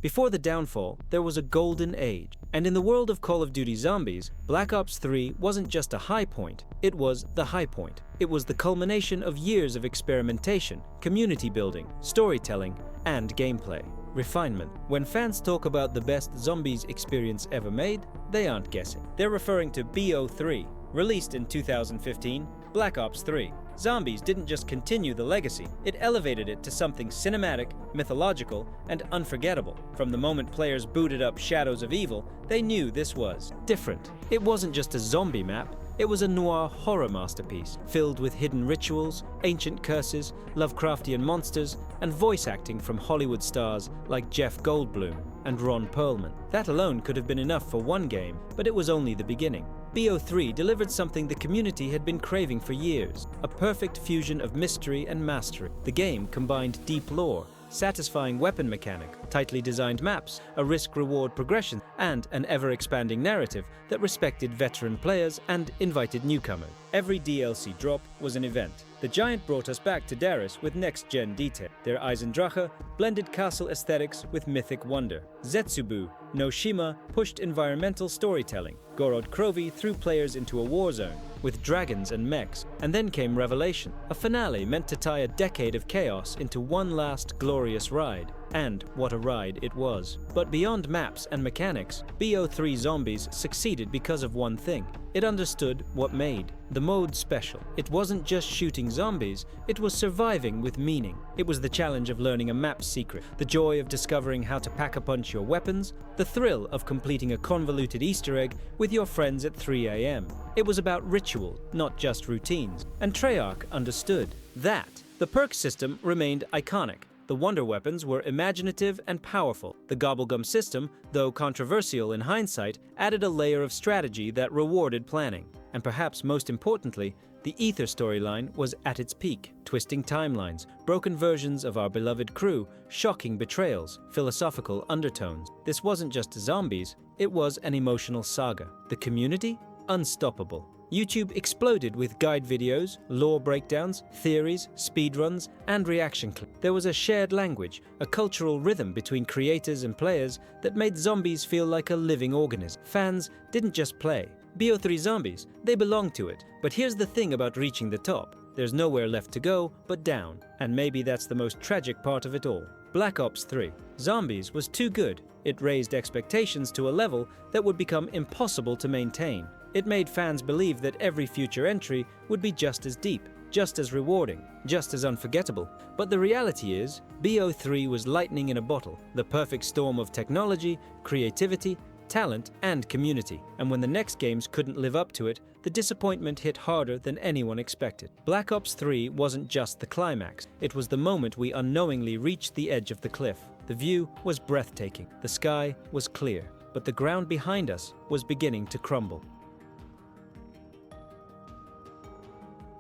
Before the downfall, there was a golden age. And in the world of Call of Duty Zombies, Black Ops 3 wasn't just a high point, it was the high point. It was the culmination of years of experimentation, community building, storytelling, and gameplay. Refinement. When fans talk about the best Zombies experience ever made, they aren't guessing. They're referring to BO3, released in 2015, Black Ops 3. Zombies didn't just continue the legacy, it elevated it to something cinematic, mythological, and unforgettable. From the moment players booted up Shadows of Evil, they knew this was different. It wasn't just a zombie map, it was a noir horror masterpiece, filled with hidden rituals, ancient curses, Lovecraftian monsters, and voice acting from Hollywood stars like Jeff Goldblum and Ron Perlman. That alone could have been enough for one game, but it was only the beginning. BO3 delivered something the community had been craving for years, a perfect fusion of mystery and mastery. The game combined deep lore, satisfying weapon mechanic, tightly designed maps, a risk-reward progression, and an ever-expanding narrative that respected veteran players and invited newcomers. Every DLC drop was an event. The Giant brought us back to Darius with next-gen detail. Their Eisendrache blended castle aesthetics with mythic wonder. Zetsubu no Shima pushed environmental storytelling. Gorod Krovi threw players into a war zone with dragons and mechs. And then came Revelation, a finale meant to tie a decade of chaos into one last glorious ride. And what a ride it was. But beyond maps and mechanics, BO3 Zombies succeeded because of one thing. It understood what made the mode special. It wasn't just shooting zombies, it was surviving with meaning. It was the challenge of learning a map secret, the joy of discovering how to pack-a-punch your weapons, the thrill of completing a convoluted Easter egg with your friends at 3 a.m. It was about ritual, not just routines. And Treyarch understood that. The perk system remained iconic. The wonder weapons were imaginative and powerful. The Gobblegum system, though controversial in hindsight, added a layer of strategy that rewarded planning. And perhaps most importantly, the Ether storyline was at its peak, twisting timelines, broken versions of our beloved crew, shocking betrayals, philosophical undertones. This wasn't just zombies, it was an emotional saga. The community? Unstoppable. YouTube exploded with guide videos, lore breakdowns, theories, speedruns, and reaction clips. There was a shared language, a cultural rhythm between creators and players that made zombies feel like a living organism. Fans didn't just play. BO3 Zombies, they belonged to it. But here's the thing about reaching the top. There's nowhere left to go but down. And maybe that's the most tragic part of it all. Black Ops 3. Zombies was too good. It raised expectations to a level that would become impossible to maintain. It made fans believe that every future entry would be just as deep, just as rewarding, just as unforgettable. But the reality is, BO3 was lightning in a bottle, the perfect storm of technology, creativity, talent, and community. And when the next games couldn't live up to it, the disappointment hit harder than anyone expected. Black Ops 3 wasn't just the climax, it was the moment we unknowingly reached the edge of the cliff. The view was breathtaking, the sky was clear, but the ground behind us was beginning to crumble.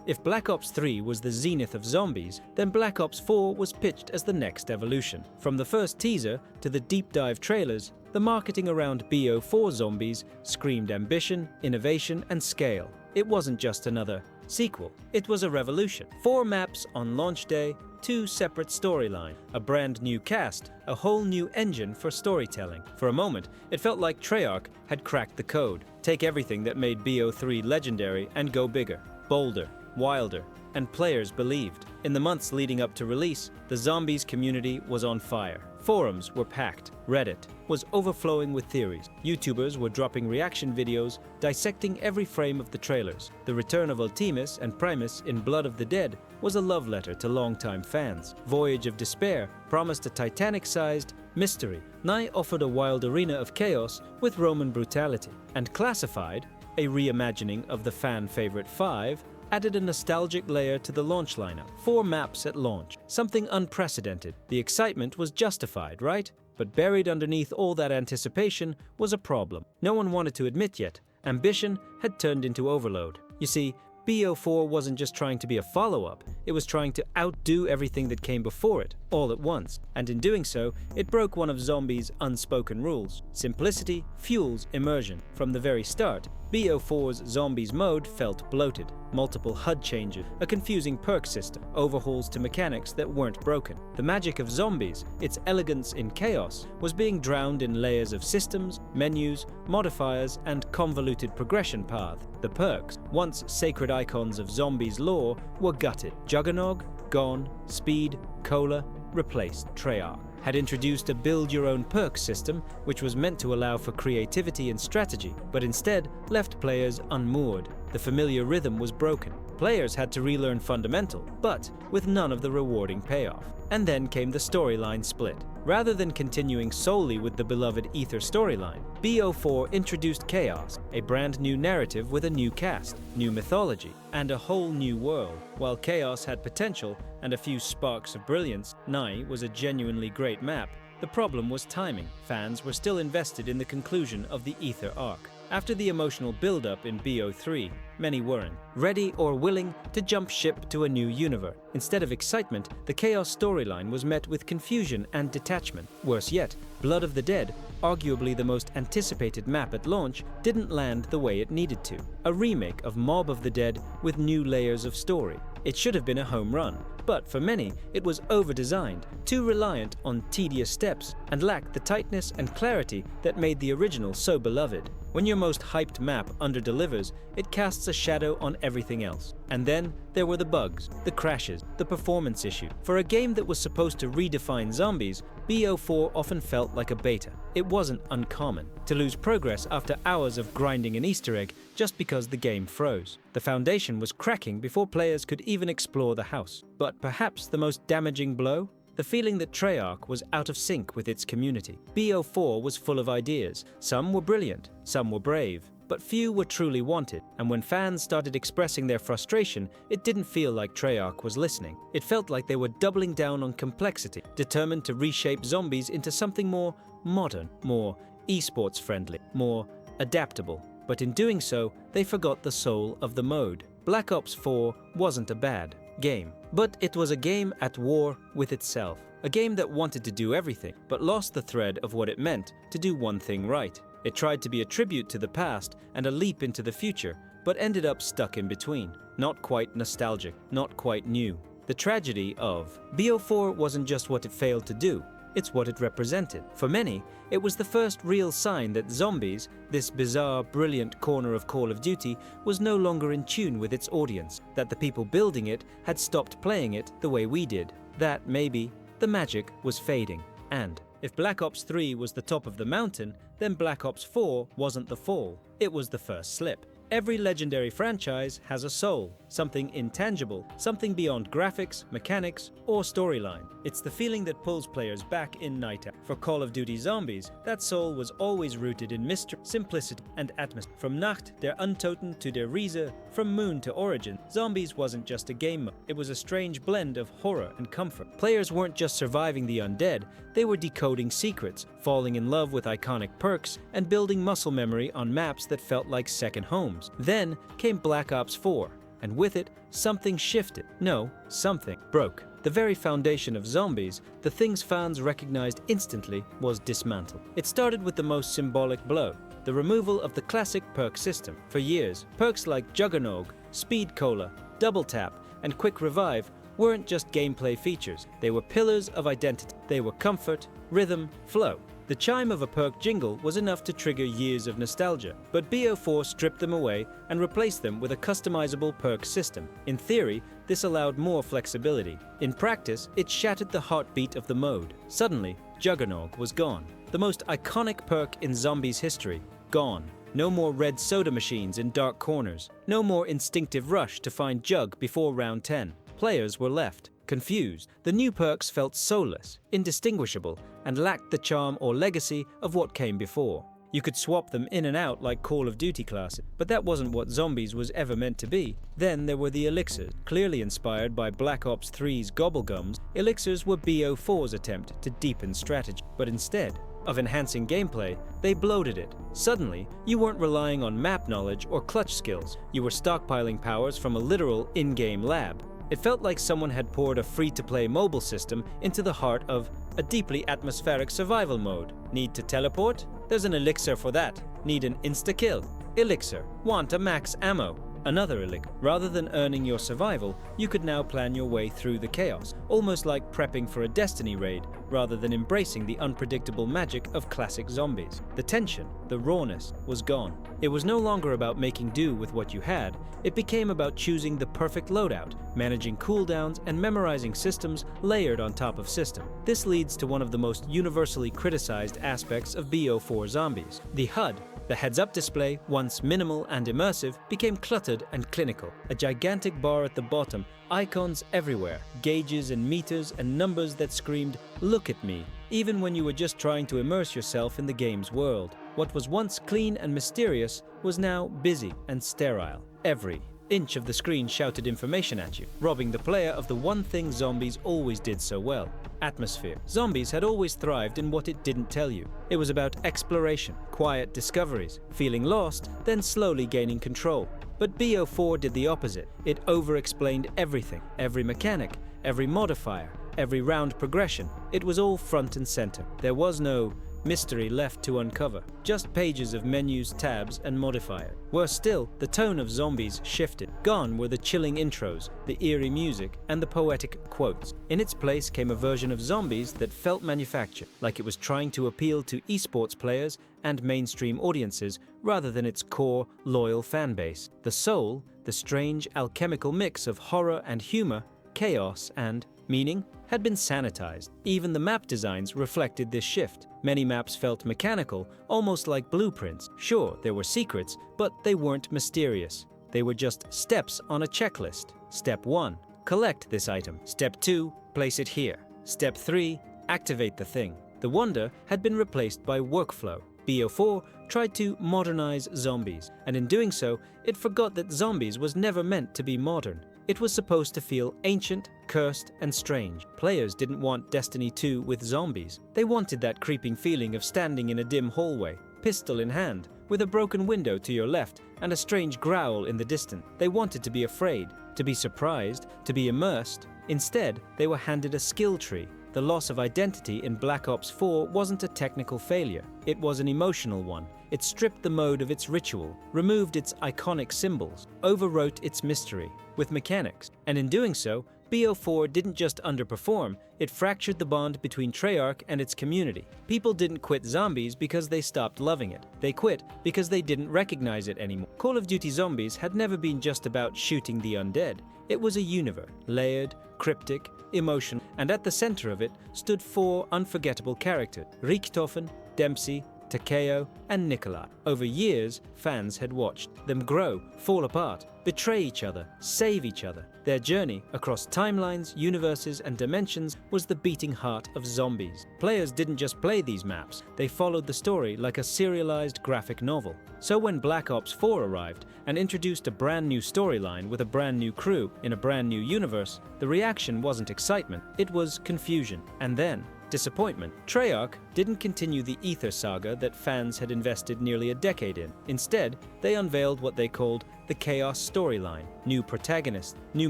If Black Ops 3 was the zenith of zombies, then Black Ops 4 was pitched as the next evolution. From the first teaser to the deep dive trailers, the marketing around BO4 Zombies screamed ambition, innovation, and scale. It wasn't just another sequel, it was a revolution. 4 maps on launch day, 2 separate storylines, a brand new cast, a whole new engine for storytelling. For a moment, it felt like Treyarch had cracked the code. Take everything that made BO3 legendary and go bigger, bolder, wilder, and players believed. In the months leading up to release, the Zombies community was on fire. Forums were packed. Reddit was overflowing with theories. YouTubers were dropping reaction videos, dissecting every frame of the trailers. The return of Ultimus and Primus in Blood of the Dead was a love letter to longtime fans. Voyage of Despair promised a Titanic-sized mystery. Nye offered a wild arena of chaos with Roman brutality. And Classified, a reimagining of the fan-favorite 5, added a nostalgic layer to the launch lineup. 4 maps at launch, something unprecedented. The excitement was justified, right? But buried underneath all that anticipation was a problem. No one wanted to admit yet. Ambition had turned into overload. You see, BO4 wasn't just trying to be a follow-up, it was trying to outdo everything that came before it. all at once, and in doing so, it broke one of Zombies' unspoken rules. Simplicity fuels immersion. From the very start, BO4's Zombies mode felt bloated. Multiple HUD changes, a confusing perk system, overhauls to mechanics that weren't broken. The magic of Zombies, its elegance in chaos, was being drowned in layers of systems, menus, modifiers, and convoluted progression paths. The perks, once sacred icons of Zombies lore, were gutted. Juggernog, gone. Speed, Cola, replaced. Treyarch had introduced a build-your-own perk system, which was meant to allow for creativity and strategy, but instead left players unmoored. The familiar rhythm was broken. Players had to relearn fundamental, but with none of the rewarding payoff. And then came the storyline split. Rather than continuing solely with the beloved Ether storyline, BO4 introduced Chaos, a brand new narrative with a new cast, new mythology, and a whole new world. While Chaos had potential and a few sparks of brilliance, Nye was a genuinely great map. The problem was timing. Fans were still invested in the conclusion of the Ether arc. After the emotional build-up in BO3, many weren't ready or willing to jump ship to a new universe. Instead of excitement, the Chaos storyline was met with confusion and detachment. Worse yet, Blood of the Dead, arguably the most anticipated map at launch, didn't land the way it needed to. A remake of Mob of the Dead with new layers of story. It should have been a home run, but for many, it was over-designed, too reliant on tedious steps, and lacked the tightness and clarity that made the original so beloved. When your most hyped map under-delivers, it casts a shadow on everything else. And then there were the bugs, the crashes, the performance issue. For a game that was supposed to redefine Zombies, BO4 often felt like a beta. It wasn't uncommon to lose progress after hours of grinding an Easter egg just because the game froze. The foundation was cracking before players could even explore the house. But perhaps the most damaging blow? The feeling that Treyarch was out of sync with its community. BO4 was full of ideas. Some were brilliant, some were brave, but few were truly wanted. And when fans started expressing their frustration, it didn't feel like Treyarch was listening. It felt like they were doubling down on complexity, determined to reshape Zombies into something more modern, more esports friendly, more adaptable. But in doing so, they forgot the soul of the mode. Black Ops 4 wasn't a bad game, but it was a game at war with itself. A game that wanted to do everything, but lost the thread of what it meant to do one thing right. It tried to be a tribute to the past and a leap into the future, but ended up stuck in between. Not quite nostalgic, not quite new. The tragedy of BO4 wasn't just what it failed to do, it's what it represented. For many, it was the first real sign that Zombies, this bizarre, brilliant corner of Call of Duty, was no longer in tune with its audience, that the people building it had stopped playing it the way we did, that maybe the magic was fading. And if Black Ops 3 was the top of the mountain, then Black Ops 4 wasn't the fall, it was the first slip. Every legendary franchise has a soul, something intangible, something beyond graphics, mechanics, or storyline. It's the feeling that pulls players back in night out. For Call of Duty Zombies, that soul was always rooted in mystery, simplicity, and atmosphere. From Nacht der Untoten to der Riese, from Moon to Origin, Zombies wasn't just a game mode. It was a strange blend of horror and comfort. Players weren't just surviving the undead, they were decoding secrets, falling in love with iconic perks, and building muscle memory on maps that felt like second homes. Then came Black Ops 4, and with it, something shifted. No, something broke. The very foundation of Zombies, the things fans recognized instantly, was dismantled. It started with the most symbolic blow, the removal of the classic perk system. For years, perks like Juggernog, Speed Cola, Double Tap, and Quick Revive weren't just gameplay features. They were pillars of identity. They were comfort, rhythm, flow. The chime of a perk jingle was enough to trigger years of nostalgia, but BO4 stripped them away and replaced them with a customizable perk system. In theory, this allowed more flexibility. In practice, it shattered the heartbeat of the mode. Suddenly, Juggernog was gone. The most iconic perk in Zombies history, gone. No more red soda machines in dark corners. No more instinctive rush to find Jug before round 10. Players were left confused. The new perks felt soulless, indistinguishable, and lacked the charm or legacy of what came before. You could swap them in and out like Call of Duty classes, but that wasn't what Zombies was ever meant to be. Then there were the elixirs. Clearly inspired by Black Ops 3's Gobblegums, elixirs were BO4's attempt to deepen strategy, but instead of enhancing gameplay, they bloated it. Suddenly, you weren't relying on map knowledge or clutch skills. You were stockpiling powers from a literal in-game lab. It felt like someone had poured a free-to-play mobile system into the heart of a deeply atmospheric survival mode. Need to teleport? There's an elixir for that. Need an insta-kill? Elixir. Want a max ammo? Another elixir. Rather than earning your survival, you could now plan your way through the chaos, almost like prepping for a Destiny raid, rather than embracing the unpredictable magic of classic zombies. The tension, the rawness, was gone. It was no longer about making do with what you had, it became about choosing the perfect loadout, managing cooldowns, and memorizing systems layered on top of system. This leads to one of the most universally criticized aspects of BO4 zombies. The HUD. The heads-up display, once minimal and immersive, became cluttered and clinical. A gigantic bar at the bottom, icons everywhere, gauges and meters and numbers that screamed, "Look at me," even when you were just trying to immerse yourself in the game's world. What was once clean and mysterious was now busy and sterile. Every inch of the screen shouted information at you, robbing the player of the one thing zombies always did so well: atmosphere. Zombies had always thrived in what it didn't tell you. It was about exploration, quiet discoveries, feeling lost, then slowly gaining control. But BO4 did the opposite. It over-explained everything, every mechanic, every modifier, every round progression. It was all front and center. There was no mystery left to uncover, just pages of menus, tabs, and modifiers. Worse still, the tone of zombies shifted. Gone were the chilling intros, the eerie music, and the poetic quotes. In its place came a version of zombies that felt manufactured, like it was trying to appeal to esports players and mainstream audiences rather than its core, loyal fanbase. The soul, the strange, alchemical mix of horror and humor, chaos and meaning, had been sanitized. Even the map designs reflected this shift. Many maps felt mechanical, almost like blueprints. Sure, there were secrets, but they weren't mysterious. They were just steps on a checklist. Step 1, collect this item. Step 2, place it here. Step 3, activate the thing. The wonder had been replaced by workflow. BO4 tried to modernize zombies, and in doing so, it forgot that zombies was never meant to be modern. It was supposed to feel ancient, cursed, and strange. Players didn't want Destiny 2 with zombies. They wanted that creeping feeling of standing in a dim hallway, pistol in hand, with a broken window to your left and a strange growl in the distance. They wanted to be afraid, to be surprised, to be immersed. Instead, they were handed a skill tree. The loss of identity in Black Ops 4 wasn't a technical failure. It was an emotional one. It stripped the mode of its ritual, removed its iconic symbols, overwrote its mystery with mechanics. And in doing so, BO4 didn't just underperform, it fractured the bond between Treyarch and its community. People didn't quit zombies because they stopped loving it. They quit because they didn't recognize it anymore. Call of Duty Zombies had never been just about shooting the undead. It was a universe, layered, cryptic, emotional, and at the center of it stood 4 unforgettable characters: Richthofen, Dempsey, Takeo, and Nikolai. Over years, fans had watched them grow, fall apart, betray each other, save each other. Their journey across timelines, universes, and dimensions was the beating heart of zombies. Players didn't just play these maps, they followed the story like a serialized graphic novel. So when Black Ops 4 arrived and introduced a brand new storyline with a brand new crew in a brand new universe, the reaction wasn't excitement, it was confusion. And then, disappointment. Treyarch didn't continue the Ether saga that fans had invested nearly a decade in. Instead, they unveiled what they called the Chaos storyline. New protagonist, new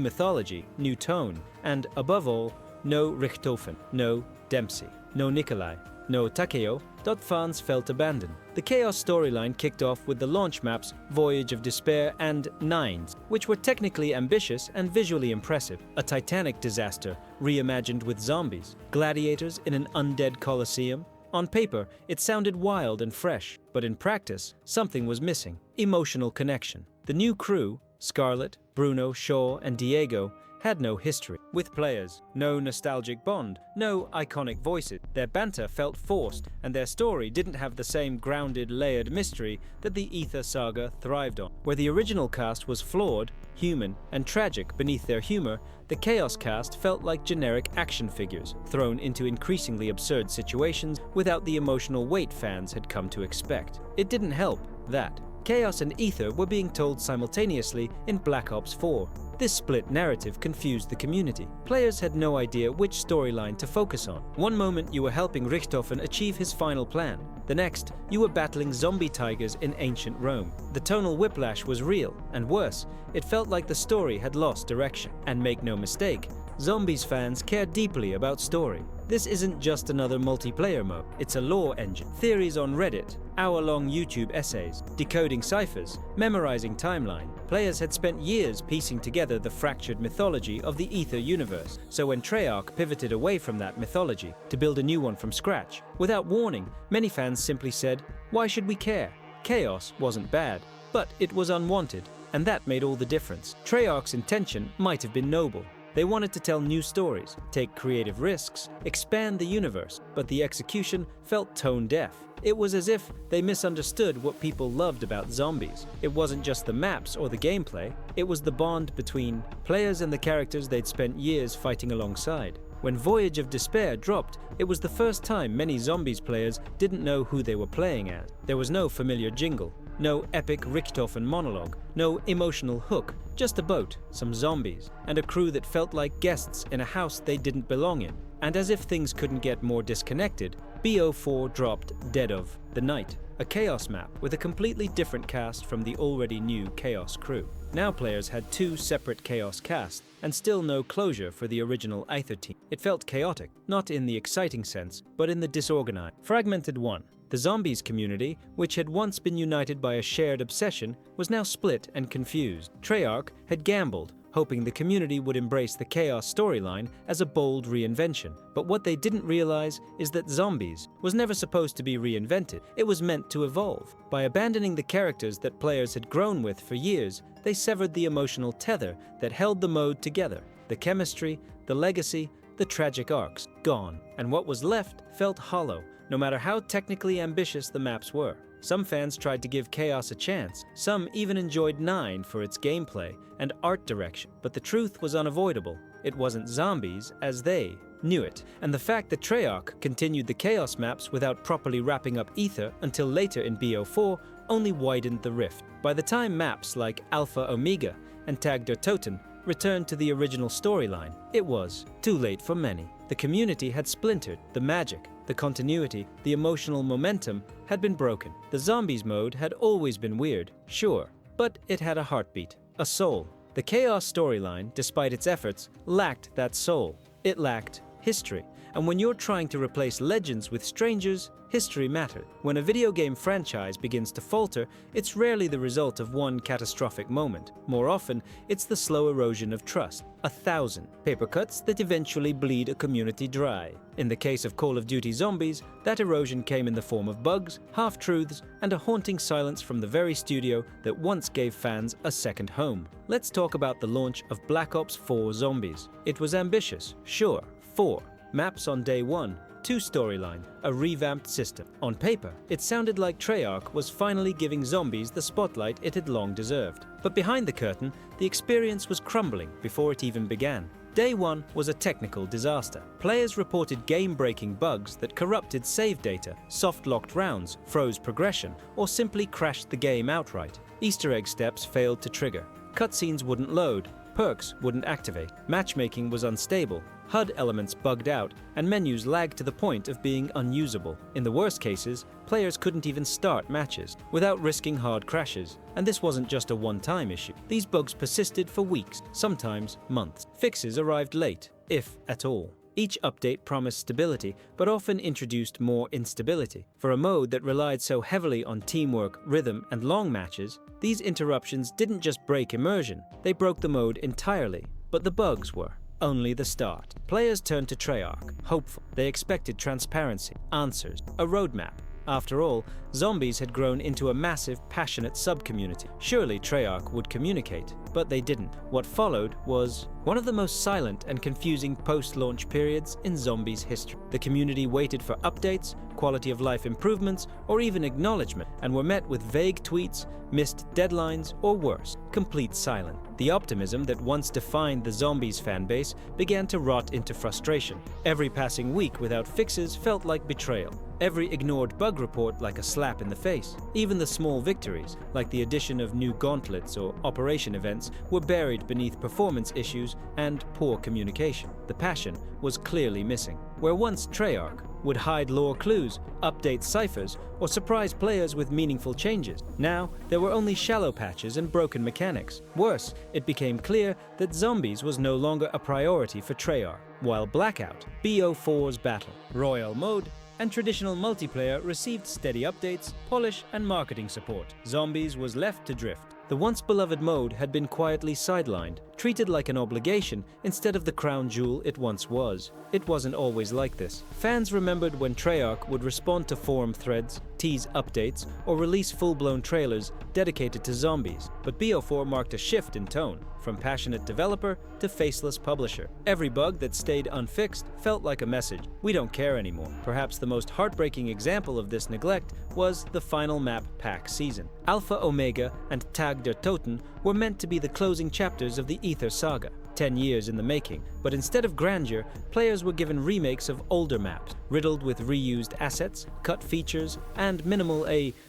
mythology, new tone, and above all, no Richthofen, no Dempsey, no Nikolai, no Takeo. Fans felt abandoned. The Chaos storyline kicked off with the launch maps Voyage of Despair and Nines, which were technically ambitious and visually impressive. A Titanic disaster reimagined with zombies, gladiators in an undead coliseum. On paper, it sounded wild and fresh, but in practice, something was missing: emotional connection. The new crew, Scarlet, Bruno, Shaw, and Diego, had no history with players, no nostalgic bond, no iconic voices. Their banter felt forced, and their story didn't have the same grounded, layered mystery that the Ether saga thrived on. Where the original cast was flawed, human, and tragic beneath their humor, the Chaos cast felt like generic action figures, thrown into increasingly absurd situations without the emotional weight fans had come to expect. It didn't help that Chaos and Ether were being told simultaneously in Black Ops 4. This split narrative confused the community. Players had no idea which storyline to focus on. One moment you were helping Richthofen achieve his final plan. The next, you were battling zombie tigers in ancient Rome. The tonal whiplash was real, and worse, it felt like the story had lost direction. And make no mistake, Zombies fans care deeply about story. This isn't just another multiplayer mode, it's a lore engine. Theories on Reddit, hour-long YouTube essays, decoding ciphers, memorizing timeline. Players had spent years piecing together the fractured mythology of the Ether universe, so when Treyarch pivoted away from that mythology to build a new one from scratch, without warning, many fans simply said, "Why should we care?" Chaos wasn't bad, but it was unwanted, and that made all the difference. Treyarch's intention might have been noble. They wanted to tell new stories, take creative risks, expand the universe, but the execution felt tone-deaf. It was as if they misunderstood what people loved about zombies. It wasn't just the maps or the gameplay, it was the bond between players and the characters they'd spent years fighting alongside. When Voyage of Despair dropped, it was the first time many Zombies players didn't know who they were playing as. There was no familiar jingle, no epic Richthofen monologue, no emotional hook, just a boat, some zombies, and a crew that felt like guests in a house they didn't belong in. And as if things couldn't get more disconnected, BO4 dropped Dead of the Night, a Chaos map with a completely different cast from the already new Chaos crew. Now players had two separate Chaos casts, and still no closure for the original Aether team. It felt chaotic, not in the exciting sense, but in the disorganized. Fragmented 1. The Zombies community, which had once been united by a shared obsession, was now split and confused. Treyarch had gambled, hoping the community would embrace the Chaos storyline as a bold reinvention. But what they didn't realize is that Zombies was never supposed to be reinvented. It was meant to evolve. By abandoning the characters that players had grown with for years, they severed the emotional tether that held the mode together. The chemistry, the legacy, the tragic arcs, gone. And what was left felt hollow, no matter how technically ambitious the maps were. Some fans tried to give Chaos a chance, some even enjoyed 9 for its gameplay and art direction, but the truth was unavoidable. It wasn't Zombies as they knew it, and the fact that Treyarch continued the Chaos maps without properly wrapping up Ether until later in BO4 only widened the rift. By the time maps like Alpha Omega and Tag der Toten returned to the original storyline, it was too late for many. The community had splintered, the magic, the continuity, the emotional momentum had been broken. The Zombies mode had always been weird, sure, but it had a heartbeat, a soul. The Chaos storyline, despite its efforts, lacked that soul. It lacked history. And when you're trying to replace legends with strangers, history mattered. When a video game franchise begins to falter, it's rarely the result of one catastrophic moment. More often, it's the slow erosion of trust. 1,000 paper cuts that eventually bleed a community dry. In the case of Call of Duty Zombies, that erosion came in the form of bugs, half-truths, and a haunting silence from the very studio that once gave fans a second home. Let's talk about the launch of Black Ops 4 Zombies. It was ambitious, sure, 4 maps on day 1, 2 storyline, a revamped system. On paper, it sounded like Treyarch was finally giving Zombies the spotlight it had long deserved. But behind the curtain, the experience was crumbling before it even began. Day 1 was a technical disaster. Players reported game-breaking bugs that corrupted save data, soft-locked rounds, froze progression, or simply crashed the game outright. Easter egg steps failed to trigger. Cutscenes wouldn't load, perks wouldn't activate, matchmaking was unstable, HUD elements bugged out, and menus lagged to the point of being unusable. In the worst cases, players couldn't even start matches without risking hard crashes. And this wasn't just a one-time issue. These bugs persisted for weeks, sometimes months. Fixes arrived late, if at all. Each update promised stability, but often introduced more instability. For a mode that relied so heavily on teamwork, rhythm, and long matches, these interruptions didn't just break immersion, they broke the mode entirely. But the bugs were only the start. Players turned to Treyarch, hopeful. They expected transparency, answers, a roadmap. After all, Zombies had grown into a massive, passionate sub-community. Surely Treyarch would communicate. but they didn't. What followed was one of the most silent and confusing post-launch periods in Zombies history. The community waited for updates, quality of life improvements, or even acknowledgement, and were met with vague tweets, missed deadlines, or worse, complete silence. The optimism that once defined the Zombies fanbase began to rot into frustration. Every passing week without fixes felt like betrayal. Every ignored bug report like a slap in the face. Even the small victories, like the addition of new gauntlets or operation events, were buried beneath performance issues and poor communication. The passion was clearly missing. Where once Treyarch would hide lore clues, update ciphers, or surprise players with meaningful changes, now there were only shallow patches and broken mechanics. Worse, it became clear that Zombies was no longer a priority for Treyarch, while Blackout, BO4's battle, Royal Mode, and traditional multiplayer received steady updates, polish, and marketing support. Zombies was left to drift. The once beloved mode had been quietly sidelined, treated like an obligation instead of the crown jewel it once was. It wasn't always like this. Fans remembered when Treyarch would respond to forum threads, tease updates, or release full-blown trailers dedicated to Zombies. But BO4 marked a shift in tone, from passionate developer to faceless publisher. Every bug that stayed unfixed felt like a message: we don't care anymore. Perhaps the most heartbreaking example of this neglect was the final map pack season. Alpha Omega and Tag der Toten were meant to be the closing chapters of the Ether saga, 10 years in the making, but instead of grandeur, players were given remakes of older maps, riddled with reused assets, cut features, and minimal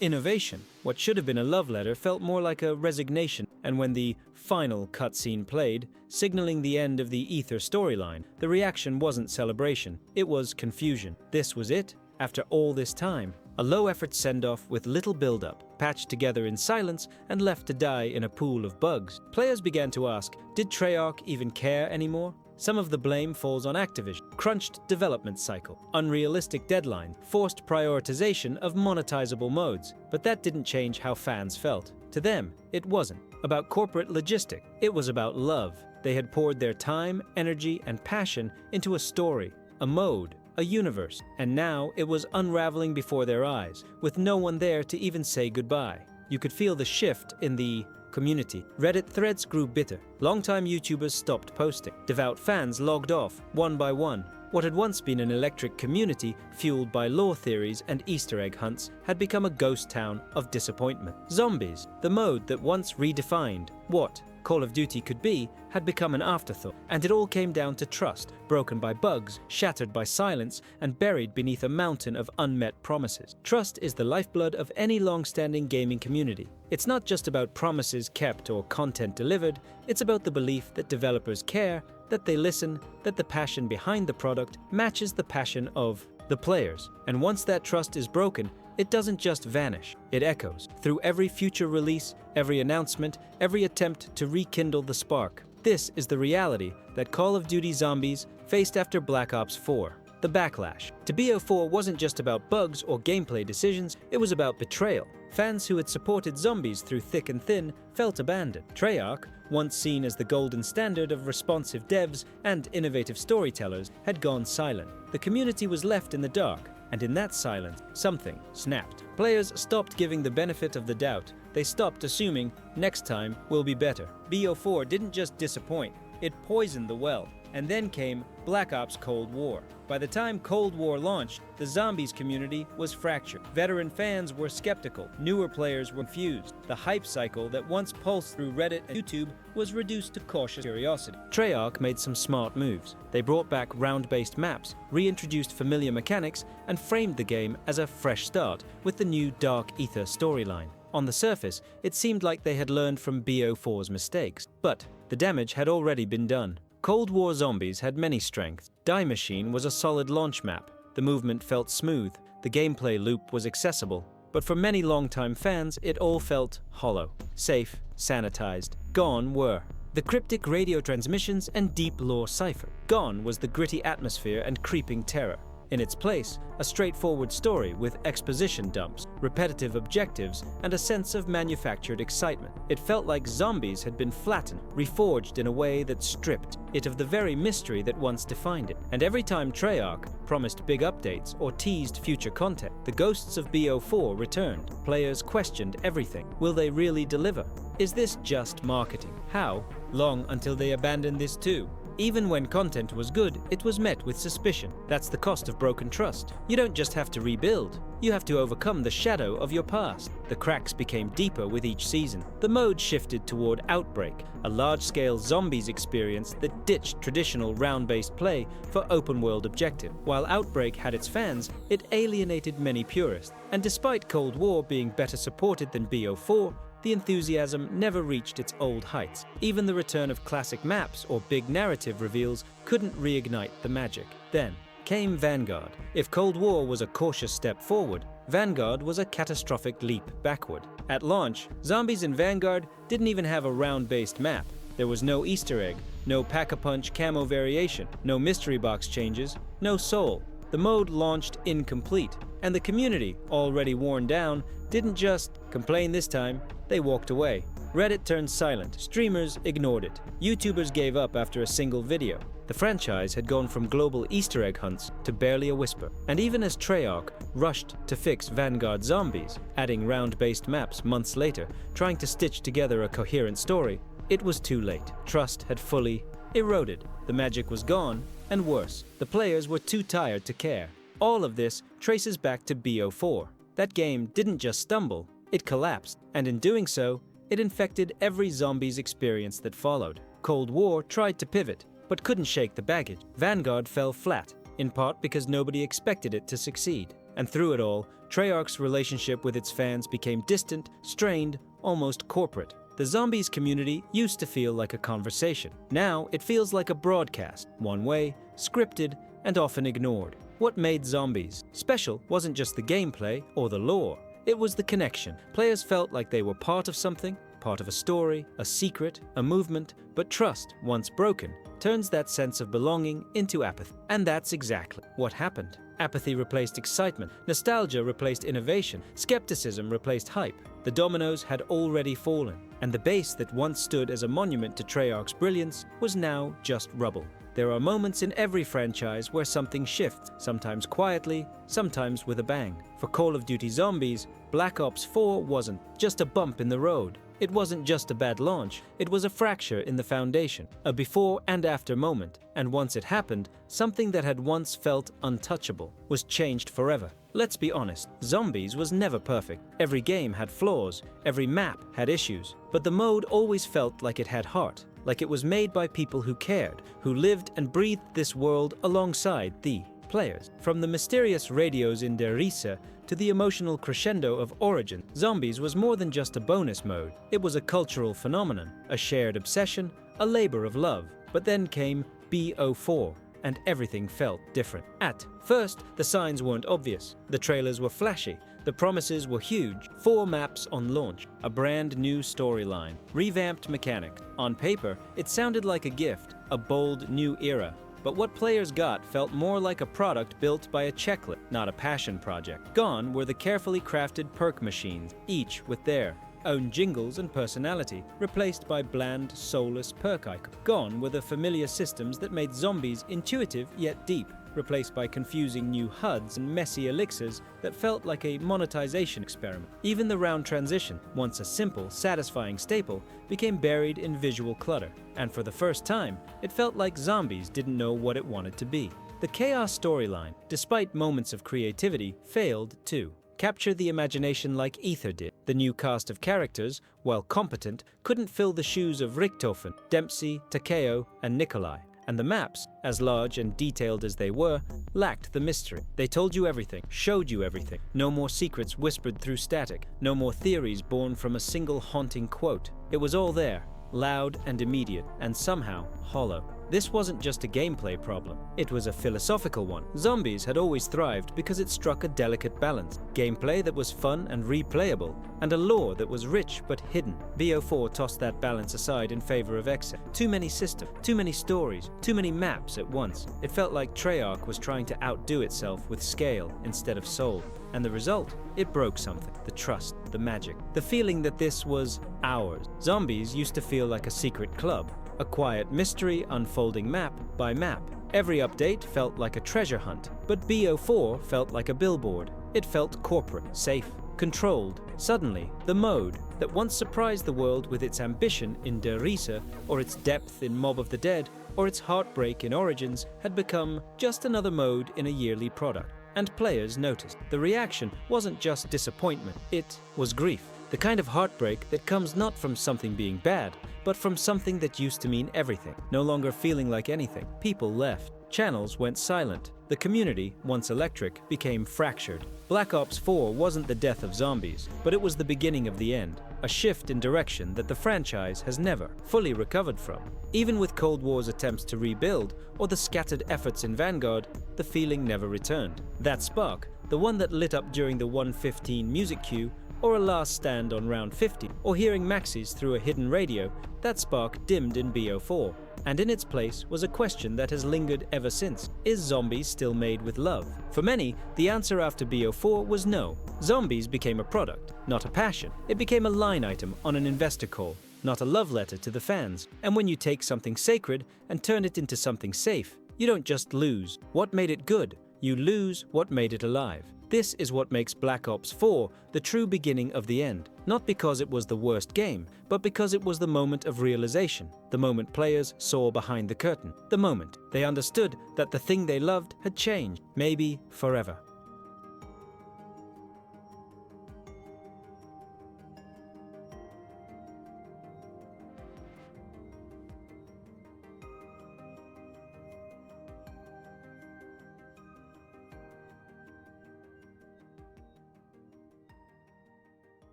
innovation. What should have been a love letter felt more like a resignation, and when the final cutscene played, signaling the end of the Ether storyline, the reaction wasn't celebration, it was confusion. This was it? After all this time? A low-effort send-off with little build-up, patched together in silence and left to die in a pool of bugs. Players began to ask, did Treyarch even care anymore? Some of the blame falls on Activision. Crunched development cycle, unrealistic deadlines, forced prioritization of monetizable modes. But that didn't change how fans felt. To them, it wasn't about corporate logistic. It was about love. They had poured their time, energy, and passion into a story, a mode, a universe, and now it was unraveling before their eyes, with no one there to even say goodbye. You could feel the shift in the community. Reddit threads grew bitter. Longtime YouTubers stopped posting. Devout fans logged off, one by one. What had once been an electric community, fueled by lore theories and Easter egg hunts, had become a ghost town of disappointment. Zombies, the mode that once redefined what Call of Duty could be, had become an afterthought, and it all came down to trust, broken by bugs, shattered by silence, and buried beneath a mountain of unmet promises. Trust is the lifeblood of any long-standing gaming community. It's not just about promises kept or content delivered, it's about the belief that developers care, that they listen, that the passion behind the product matches the passion of the players. And once that trust is broken, it doesn't just vanish, it echoes through every future release, every announcement, every attempt to rekindle the spark. This is the reality that Call of Duty Zombies faced after Black Ops 4. The backlash to BO4 wasn't just about bugs or gameplay decisions, it was about betrayal. Fans who had supported Zombies through thick and thin felt abandoned. Treyarch, once seen as the golden standard of responsive devs and innovative storytellers, had gone silent. The community was left in the dark, and in that silence, something snapped. Players stopped giving the benefit of the doubt. They stopped assuming, next time will be better. BO4 didn't just disappoint, it poisoned the well. And then came Black Ops Cold War. By the time Cold War launched, the Zombies community was fractured. Veteran fans were skeptical, newer players were confused. The hype cycle that once pulsed through Reddit and YouTube was reduced to cautious curiosity. Treyarch made some smart moves. They brought back round-based maps, reintroduced familiar mechanics, and framed the game as a fresh start with the new Dark Ether storyline. On the surface, it seemed like they had learned from BO4's mistakes, but the damage had already been done. Cold War Zombies had many strengths. Die Machine was a solid launch map. The movement felt smooth. The gameplay loop was accessible. But for many longtime fans, it all felt hollow. Safe, sanitized. Gone were the cryptic radio transmissions and deep lore cipher. Gone was the gritty atmosphere and creeping terror. In its place, a straightforward story with exposition dumps, repetitive objectives, and a sense of manufactured excitement. It felt like zombies had been flattened, reforged in a way that stripped it of the very mystery that once defined it. And every time Treyarch promised big updates or teased future content, the ghosts of BO4 returned. Players questioned everything. Will they really deliver? Is this just marketing? How long until they abandon this too? Even when content was good, it was met with suspicion. That's the cost of broken trust. You don't just have to rebuild, you have to overcome the shadow of your past. The cracks became deeper with each season. The mode shifted toward Outbreak, a large-scale zombies experience that ditched traditional round-based play for open-world objective. While Outbreak had its fans, it alienated many purists. And despite Cold War being better supported than BO4, the enthusiasm never reached its old heights. Even the return of classic maps or big narrative reveals couldn't reignite the magic. Then came Vanguard. If Cold War was a cautious step forward, Vanguard was a catastrophic leap backward. At launch, zombies in Vanguard didn't even have a round-based map. There was no Easter egg, no pack-a-punch camo variation, no mystery box changes, no soul. The mode launched incomplete, and the community, already worn down, didn't just complain this time, they walked away. Reddit turned silent, streamers ignored it, YouTubers gave up after a single video. The franchise had gone from global Easter egg hunts to barely a whisper. And even as Treyarch rushed to fix Vanguard zombies, adding round-based maps months later, trying to stitch together a coherent story, it was too late. Trust had fully eroded. The magic was gone, and worse, the players were too tired to care. All of this traces back to BO4. That game didn't just stumble, it collapsed, and in doing so, it infected every zombies experience that followed. Cold War tried to pivot, but couldn't shake the baggage. Vanguard fell flat, in part because nobody expected it to succeed. And through it all, Treyarch's relationship with its fans became distant, strained, almost corporate. The zombies community used to feel like a conversation. Now it feels like a broadcast, one way, scripted, and often ignored. What made zombies special wasn't just the gameplay or the lore. It was the connection. Players felt like they were part of something, part of a story, a secret, a movement, but trust, once broken, turns that sense of belonging into apathy. And that's exactly what happened. Apathy replaced excitement, nostalgia replaced innovation, skepticism replaced hype. The dominoes had already fallen, and the base that once stood as a monument to Treyarch's brilliance was now just rubble. There are moments in every franchise where something shifts, sometimes quietly, sometimes with a bang. For Call of Duty Zombies, Black Ops 4 wasn't just a bump in the road. It wasn't just a bad launch, it was a fracture in the foundation, a before and after moment, and once it happened, something that had once felt untouchable was changed forever. Let's be honest, Zombies was never perfect. Every game had flaws, every map had issues, but the mode always felt like it had heart, like it was made by people who cared, who lived and breathed this world alongside the players. From the mysterious radios in Der Riese to the emotional crescendo of Origin, Zombies was more than just a bonus mode. It was a cultural phenomenon, a shared obsession, a labor of love. But then came BO4, and everything felt different. At first, the signs weren't obvious. The trailers were flashy, the promises were huge. 4 maps on launch, a brand new storyline, revamped mechanics. On paper, it sounded like a gift, a bold new era. But what players got felt more like a product built by a checklist, not a passion project. Gone were the carefully crafted perk machines, each with their own jingles and personality, replaced by bland, soulless perk icons. Gone were the familiar systems that made zombies intuitive yet deep, replaced by confusing new HUDs and messy elixirs that felt like a monetization experiment. Even the round transition, once a simple, satisfying staple, became buried in visual clutter. And for the first time, it felt like Zombies didn't know what it wanted to be. The Chaos storyline, despite moments of creativity, failed too. Capture the imagination like Ether did. The new cast of characters, while competent, couldn't fill the shoes of Richthofen, Dempsey, Takeo, and Nikolai. And the maps, as large and detailed as they were, lacked the mystery. They told you everything, showed you everything. No more secrets whispered through static, no more theories born from a single haunting quote. It was all there, loud and immediate, and somehow hollow. This wasn't just a gameplay problem, it was a philosophical one. Zombies had always thrived because it struck a delicate balance. Gameplay that was fun and replayable, and a lore that was rich but hidden. BO4 tossed that balance aside in favor of excess. Too many systems, too many stories, too many maps at once. It felt like Treyarch was trying to outdo itself with scale instead of soul. And the result? It broke something. The trust, the magic, the feeling that this was ours. Zombies used to feel like a secret club, a quiet mystery unfolding map by map. Every update felt like a treasure hunt, but BO4 felt like a billboard. It felt corporate, safe, controlled. Suddenly, the mode that once surprised the world with its ambition in Der Riese, or its depth in Mob of the Dead, or its heartbreak in Origins, had become just another mode in a yearly product. And players noticed. The reaction wasn't just disappointment, it was grief. The kind of heartbreak that comes not from something being bad, but from something that used to mean everything, no longer feeling like anything. People left. Channels went silent. The community, once electric, became fractured. Black Ops 4 wasn't the death of zombies, but it was the beginning of the end, a shift in direction that the franchise has never fully recovered from. Even with Cold War's attempts to rebuild, or the scattered efforts in Vanguard, the feeling never returned. That spark, the one that lit up during the 1:15 music cue, or a last stand on round 50, or hearing maxis through a hidden radio, that spark dimmed in BO4. And in its place was a question that has lingered ever since. Is zombies still made with love? For many, the answer after BO4 was no. Zombies became a product, not a passion. It became a line item on an investor call, not a love letter to the fans. And when you take something sacred and turn it into something safe, you don't just lose what made it good, you lose what made it alive. This is what makes Black Ops 4 the true beginning of the end. Not because it was the worst game, but because it was the moment of realization, the moment players saw behind the curtain, the moment they understood that the thing they loved had changed, maybe forever.